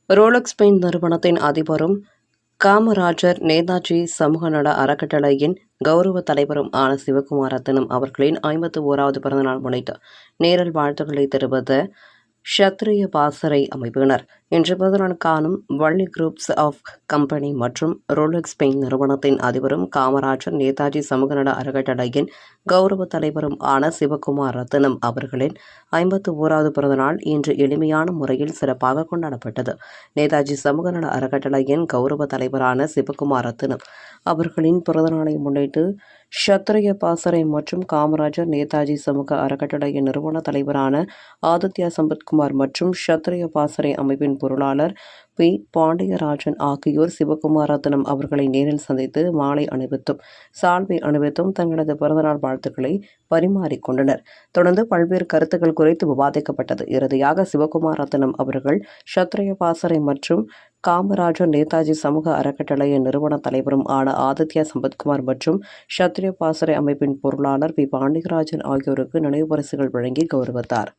Rolex paint நிறுவனத்தின் அதிபரும் காமராஜர் நேதாஜி சமூக நல அறக்கட்டளையின் கௌரவ தலைவரும் ஆன சிவகுமார் ரத்தினம் அவர்களின் 51வது பிறந்தநாள் முன்னிட்டு நேரில் வாழ்த்துக்களை தெரிவித்த ஷத்ரிய பாசறை அமைப்பினர் இன்று பிறந்தநாள் காணும் வள்ளி குரூப்ஸ் ஆஃப் கம்பெனி மற்றும் ரோலக்ஸ் பெயிண்ட் நிறுவனத்தின் அதிபரும் காமராஜர் நேதாஜி சமூக நல அறக்கட்டளையின் கௌரவ தலைவரும் ஆன சிவகுமார் ரத்தினம் அவர்களின் 51வது பிறந்தநாள் இன்று எளிமையான முறையில் சிறப்பாக கொண்டாடப்பட்டது. நேதாஜி சமூக நல அறக்கட்டளையின் கௌரவ தலைவரான சிவகுமார் ரத்தினம் அவர்களின் பிறந்தநாளை முன்னிட்டு ஷத்ரிய பாசறை மற்றும் காமராஜர் நேதாஜி சமூக அறக்கட்டளையின் நிறுவன தலைவரான ஆதித்யா சம்பத்குமார் மற்றும் ஷத்ரிய பாசறை அமைப்பின் பொருளாளர் பி. பாண்டியராஜன் ஆகியோர் சிவகுமார் ரத்தினம் அவர்களை நேரில் சந்தித்து மாலை அணிவித்தும் சால்வை அணிவித்தும் தங்களது பிறந்தநாள் வாழ்த்துக்களை பரிமாறிக்கொண்டனர். தொடர்ந்து பல்வேறு கருத்துக்கள் குறித்து விவாதிக்கப்பட்டது. இறுதியாக சிவகுமார் ரத்தினம் அவர்கள் ஷத்ரிய பாசறை மற்றும் காமராஜர் நேதாஜி சமூக அறக்கட்டளையின் நிறுவன தலைவரும் ஆன ஆதித்யா சம்பத்குமார் மற்றும் ஷத்ரிய பாசறை அமைப்பின் பொருளாளர் பி. பாண்டியராஜன் ஆகியோருக்கு நினைவு பரிசுகள் வழங்கி கௌரவித்தார்.